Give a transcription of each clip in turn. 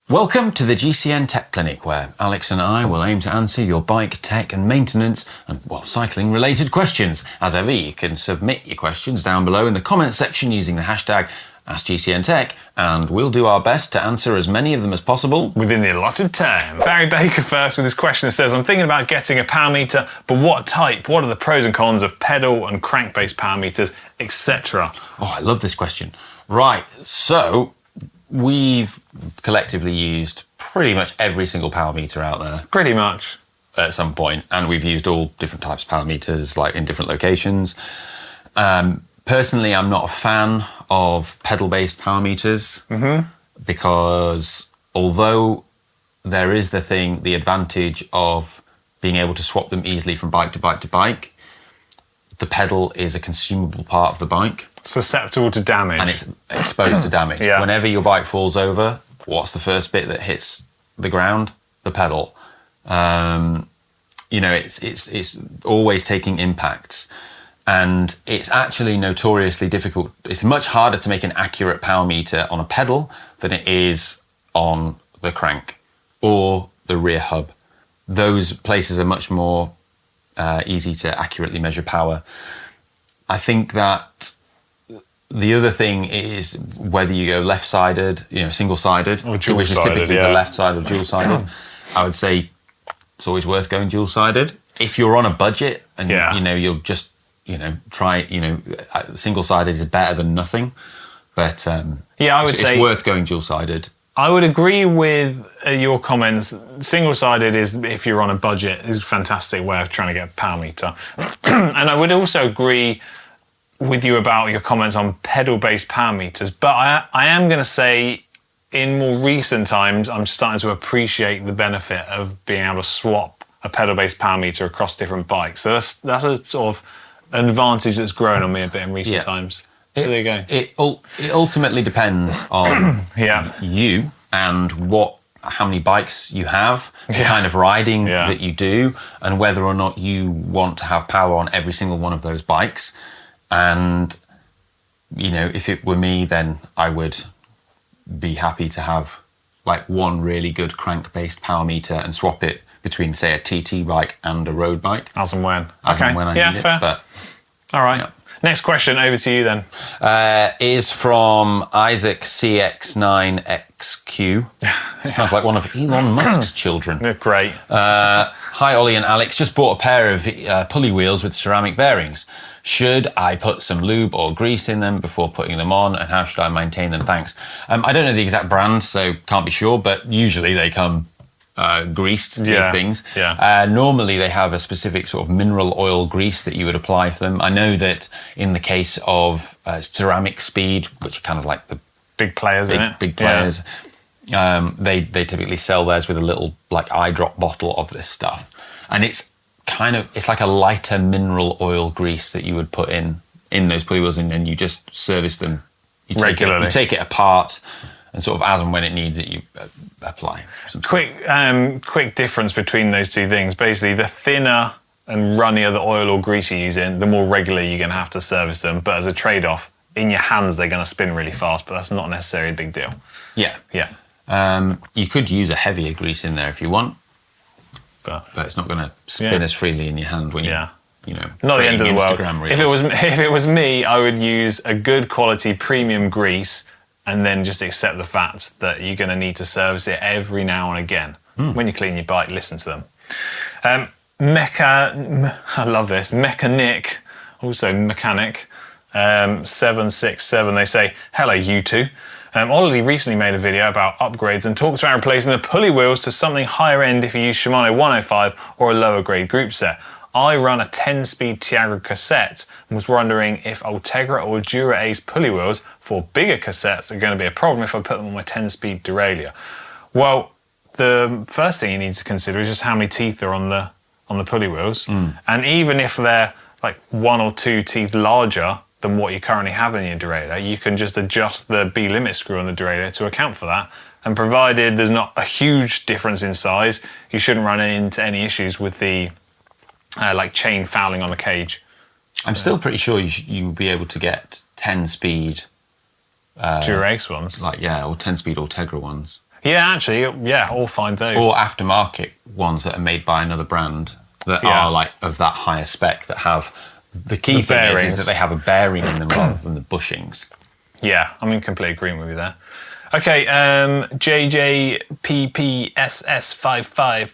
Welcome to the GCN Tech Clinic, where Alex and I will aim to answer your bike, tech and maintenance and, cycling related questions. As ever, you can submit your questions down below in the comments section using the hashtag askgcntech, and we'll do our best to answer as many of them as possible within the allotted time. Barry Baker first with his question says, I'm thinking about getting a power meter, but what type? What are the pros and cons of pedal and crank-based power meters, etc.? Oh, I love this question. Right, so we've collectively used pretty much every single power meter out there. Pretty much. At some point, and we've used all different types of power meters, like in different locations. Personally, I'm not a fan of pedal-based power meters because although there is the advantage of being able to swap them easily from bike to bike to bike, the pedal is a consumable part of the bike. Susceptible to damage. And it's exposed to damage. Yeah. Whenever your bike falls over, what's the first bit that hits the ground? The pedal. It's always taking impacts. And it's actually notoriously difficult. It's much harder to make an accurate power meter on a pedal than it is on the crank or the rear hub. Those places are much more easy to accurately measure power. I think that the other thing is whether you go left-sided, single-sided, or which is typically the left side or dual-sided. I would say it's always worth going dual-sided. If you're on a budget and you'll just try, single-sided is better than nothing. But I would say it's worth going dual-sided. I would agree with your comments. Single-sided is, if you're on a budget, is a fantastic way of trying to get a power meter. And I would also agree with you about your comments on pedal-based power meters. But I am going to say, in more recent times, I'm starting to appreciate the benefit of being able to swap a pedal-based power meter across different bikes. So that's a sort of advantage that's grown on me a bit in recent times. So there you go. It ultimately depends on you and how many bikes you have, the kind of riding that you do, and whether or not you want to have power on every single one of those bikes. And, if it were me, then I would be happy to have like one really good crank-based power meter and swap it between, say, a TT bike and a road bike. As and when. As and when I need fair. it. But, all right. Yeah. Next question, over to you then. Is from Isaac CX9XQ. Sounds like one of Elon Musk's children. Great. Hi, Ollie and Alex. Just bought a pair of pulley wheels with ceramic bearings. Should I put some lube or grease in them before putting them on, and how should I maintain them? Thanks. I don't know the exact brand, so can't be sure, but usually they come greased, these things. Yeah. Normally they have a specific sort of mineral oil grease that you would apply for them. I know that in the case of Ceramic Speed, which are kind of like the big players, big players, they typically sell theirs with a little like eye drop bottle of this stuff, and it's like a lighter mineral oil grease that you would put in those pulley wheels, and then you just service them. Regularly. You take it apart, and sort of as and when it needs it, you apply. Quick difference between those two things. Basically, the thinner and runnier the oil or grease you're using, the more regularly you're going to have to service them. But as a trade-off, in your hands, they're going to spin really fast, but that's not necessarily a big deal. Yeah. You could use a heavier grease in there if you want, but it's not going to spin as freely in your hand when not the end of the world. Reels. If it was me, I would use a good quality premium grease and then just accept the fact that you're going to need to service it every now and again. When you clean your bike, listen to them. I love this. Mechanic, also mechanic, 767, they say, hello you two. Ollie recently made a video about upgrades and talks about replacing the pulley wheels to something higher end if you use Shimano 105 or a lower grade group set. I run a 10-speed Tiagra cassette and was wondering if Ultegra or Dura-Ace pulley wheels for bigger cassettes are going to be a problem if I put them on my 10-speed Derailleur. Well, the first thing you need to consider is just how many teeth are on the pulley wheels. And even if they're like 1 or 2 teeth larger than what you currently have in your derailleur, you can just adjust the B-limit screw on the derailleur to account for that. And provided there's not a huge difference in size, you shouldn't run into any issues with the chain fouling on the cage. I'm still pretty sure you will be able to get 10-speed Dura-Ace ones. Or 10-speed Ultegra ones. Yeah, actually, yeah, all find those. Or aftermarket ones that are made by another brand that are like of that higher spec that have the key thing is that they have a bearing in them rather than the bushings. Yeah, I'm in complete agreement with you there. Okay, JJPPSS555.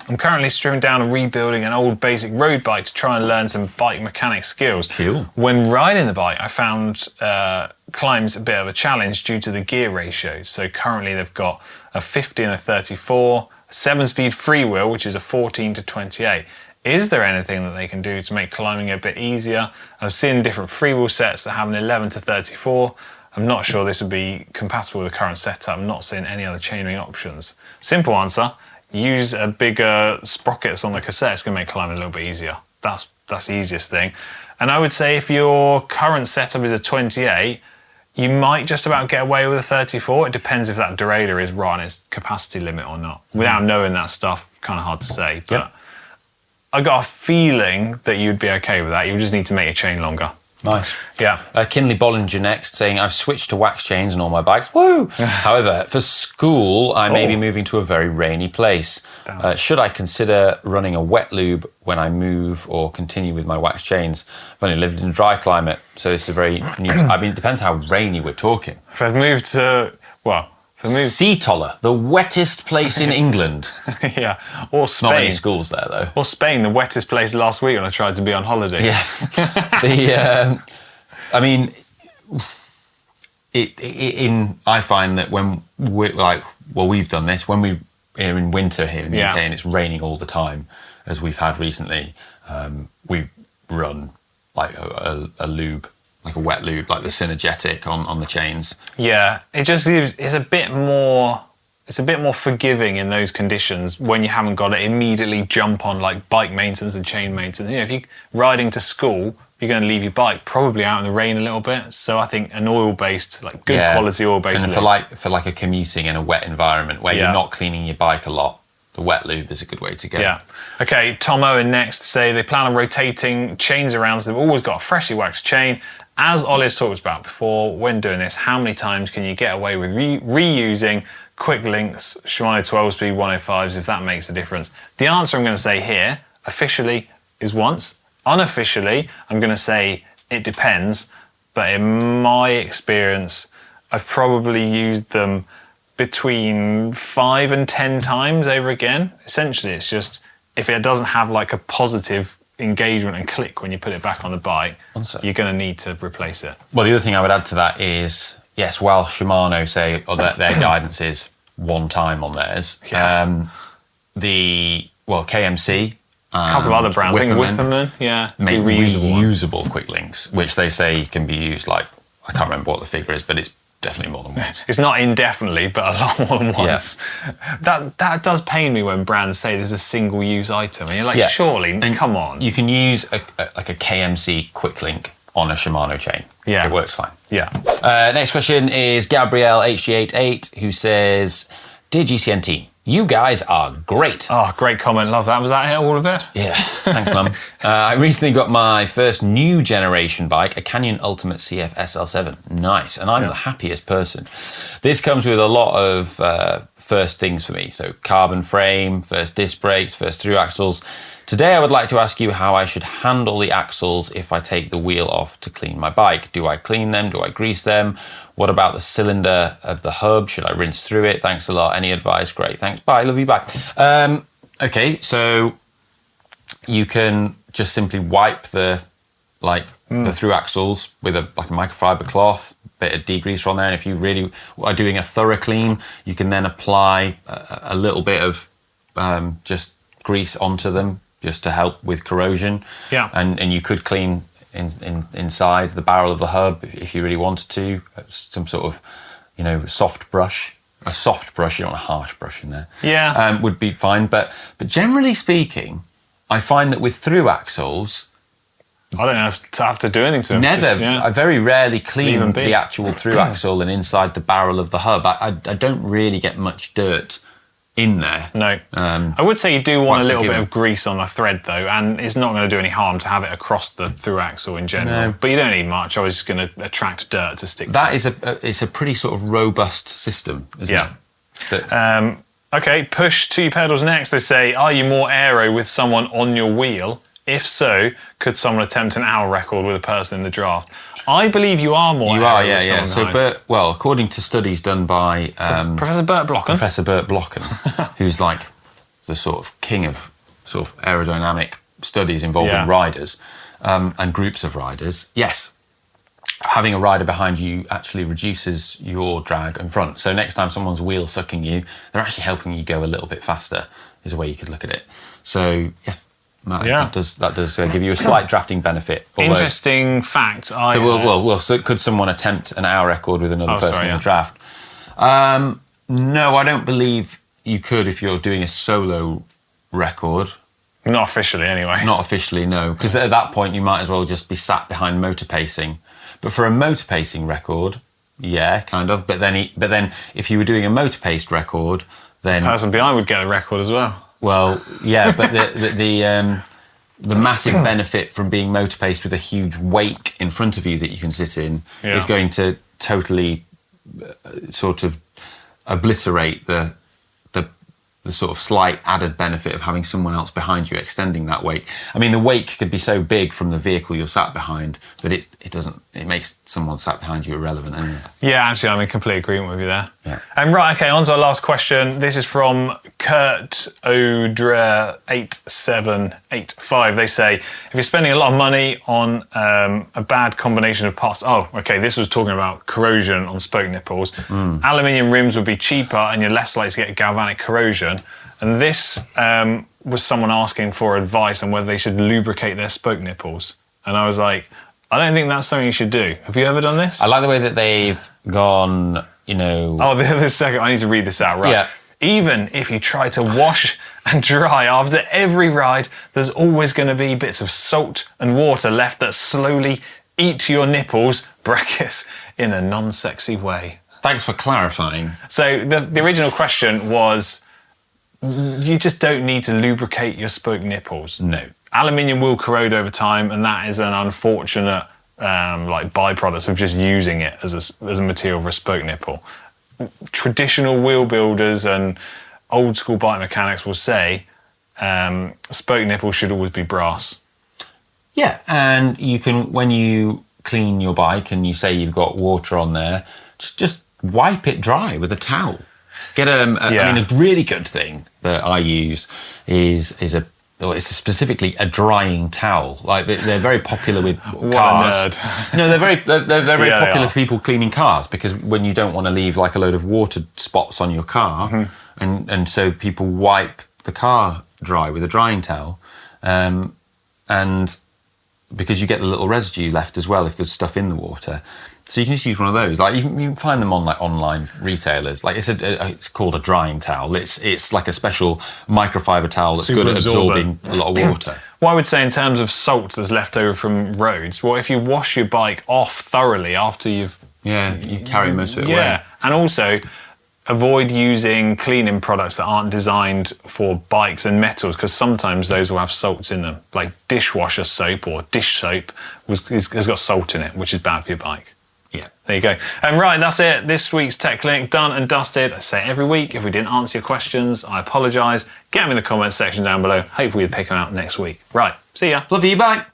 I'm currently stripping down and rebuilding an old basic road bike to try and learn some bike mechanic skills. Cool. When riding the bike, I found climbs a bit of a challenge due to the gear ratio. So currently they've got a 50 and a 34, a 7-speed freewheel, which is a 14 to 28. Is there anything that they can do to make climbing a bit easier? I've seen different freewheel sets that have an 11 to 34. I'm not sure this would be compatible with the current setup. I'm not seeing any other chainring options. Simple answer, use a bigger sprockets on the cassette. It's going to make climbing a little bit easier. That's the easiest thing. And I would say if your current setup is a 28, you might just about get away with a 34. It depends if that derailleur is right on its capacity limit or not. Without knowing that stuff, kind of hard to say. But I got a feeling that you'd be okay with that. You just need to make your chain longer. Nice. Yeah. Kinley Bollinger next saying, I've switched to wax chains on all my bikes. Woo! However, for school, I may be moving to a very rainy place. Should I consider running a wet lube when I move or continue with my wax chains? I've only lived in a dry climate, so it's a very new... I mean, it depends how rainy we're talking. If I've moved to... Well... Seatoller, the wettest place in England. Yeah, or Spain. Not many schools there, though. Or Spain, the wettest place last week when I tried to be on holiday. Yeah. I mean, I find that when we're like, well, we've done this, when we're in winter here in the UK and it's raining all the time, as we've had recently, we run like a lube, like a wet lube, like the Synergetic on the chains. Yeah, it just leaves, it's a bit more forgiving in those conditions when you haven't got to immediately jump on like bike maintenance and chain maintenance. You know, if you're riding to school, you're going to leave your bike probably out in the rain a little bit. So I think an oil-based, like good quality oil-based lube. And for like a commuting in a wet environment where you're not cleaning your bike a lot, the wet lube is a good way to go. Yeah. Okay, Tom Owen next say they plan on rotating chains around, so they've always got a freshly waxed chain. As Ollie's talked about before, when doing this, how many times can you get away with reusing quick links, Shimano 12-speed 105s, if that makes a difference? The answer I'm going to say here, officially, is once. Unofficially, I'm going to say it depends. But in my experience, I've probably used them between 5 and 10 times over again. Essentially, it's just, if it doesn't have like a positive engagement and click when you put it back on the bike, you're going to need to replace it. Well, the other thing I would add to that is, yes, while Shimano say their guidance is one time on theirs, KMC, a couple of other brands, I think Whipperman, make reusable quick links, which they say can be used like, I can't remember what the figure is, but it's definitely more than once. It's not indefinitely, but a lot more than once. Yeah. That does pain me when brands say there's a single-use item. And you're like, surely, come on. You can use a KMC quick link on a Shimano chain. Yeah. It works fine. Yeah. Next question is Gabrielle HG88, who says, Dear GCN team, you guys are great. Oh, great comment. Love that. Was that all of it? Yeah. Thanks, Mum. I recently got my first new generation bike, a Canyon Ultimate CF SL7. Nice. And I'm the happiest person. This comes with a lot of first things for me. So carbon frame, first disc brakes, first through axles. Today, I would like to ask you how I should handle the axles if I take the wheel off to clean my bike. Do I clean them? Do I grease them? What about the cylinder of the hub? Should I rinse through it? Thanks a lot. Any advice? Great. Thanks. Bye. Love you. Bye. Okay, so you can just simply wipe the through axles with a microfiber cloth, bit of degreaser on there. And if you really are doing a thorough clean, you can then apply a little bit of just grease onto them, just to help with corrosion. Yeah. And you could clean inside the barrel of the hub if you really wanted to. Some sort of, soft brush. A soft brush, you don't want a harsh brush in there. Yeah. Would be fine. But generally speaking, I find that with through axles, I don't have to do anything to them. Never. I very rarely clean the actual through axle and inside the barrel of the hub. I don't really get much dirt in there. No. I would say you do want a little bit of grease on the thread though, and it's not going to do any harm to have it across the through axle in general. No. But you don't need much, or it's going to attract dirt to stick to. That is it's a pretty sort of robust system, isn't it? Okay, push 2 pedals next. They say, are you more aero with someone on your wheel? If so, could someone attempt an hour record with a person in the draft? I believe you are more aero. You are, yeah, with yeah. someone So, according to studies done by Professor Bert Blocken. Professor Bert Blocken, who's like the sort of king of sort of aerodynamic studies involving riders and groups of riders. Yes, having a rider behind you actually reduces your drag in front. So next time someone's wheel sucking you, they're actually helping you go a little bit faster, is a way you could look at it. So, that does give you a slight drafting benefit. Interesting fact. So could someone attempt an hour record with another person in the draft? No, I don't believe you could if you're doing a solo record. Not officially, anyway. Not officially, no. Because at that point, you might as well just be sat behind motor pacing. But for a motor pacing record, yeah, kind of. But then if you were doing a motor paced record, then the person behind would get a record as well. Well, yeah, but the massive benefit from being motor paced with a huge wake in front of you that you can sit in is going to totally sort of obliterate the sort of slight added benefit of having someone else behind you extending that wake. I mean, the wake could be so big from the vehicle you're sat behind that it makes someone sat behind you irrelevant anyway. Yeah, actually, I'm in complete agreement with you there. Yeah. Right, okay, on to our last question. This is from Kurt Odra 8785. They say, if you're spending a lot of money on a bad combination of parts, this was talking about corrosion on spoke nipples. Aluminium rims would be cheaper and you're less likely to get galvanic corrosion. And this was someone asking for advice on whether they should lubricate their spoke nipples. And I was like, I don't think that's something you should do. Have you ever done this? I like the way that they've gone, the second, I need to read this out, right? Yeah. Even if you try to wash and dry after every ride, there's always going to be bits of salt and water left that slowly eat your nipples, brackets, in a non-sexy way. Thanks for clarifying. So the original question was, you just don't need to lubricate your spoke nipples. No. Aluminium will corrode over time, and that is an unfortunate byproduct of just using it as a material for a spoke nipple. Traditional wheel builders and old school bike mechanics will say spoke nipples should always be brass. Yeah, and you can, when you clean your bike and you say you've got water on there, just wipe it dry with a towel. Get a really good thing that I use is specifically a drying towel. Like they're very popular with cars. What a nerd. No, they're very popular for people cleaning cars, because when you don't want to leave like a load of water spots on your car, and so people wipe the car dry with a drying towel, and because you get the little residue left as well if there's stuff in the water. So you can just use one of those. Like you can find them on like online retailers. Like it's called a drying towel. It's like a special microfiber towel that's good at absorbing a lot of water. What I would say in terms of salt that's left over from roads, well, if you wash your bike off thoroughly after you've... Yeah, you carry most of it away. Yeah, and also avoid using cleaning products that aren't designed for bikes and metals, because sometimes those will have salts in them. Like dishwasher soap or dish soap has got salt in it, which is bad for your bike. Yeah. There you go. Right, that's it. This week's Tech Clinic done and dusted. I say it every week. If we didn't answer your questions, I apologise. Get them in the comments section down below. Hopefully we'll pick them out next week. Right, see ya. Love you, bye.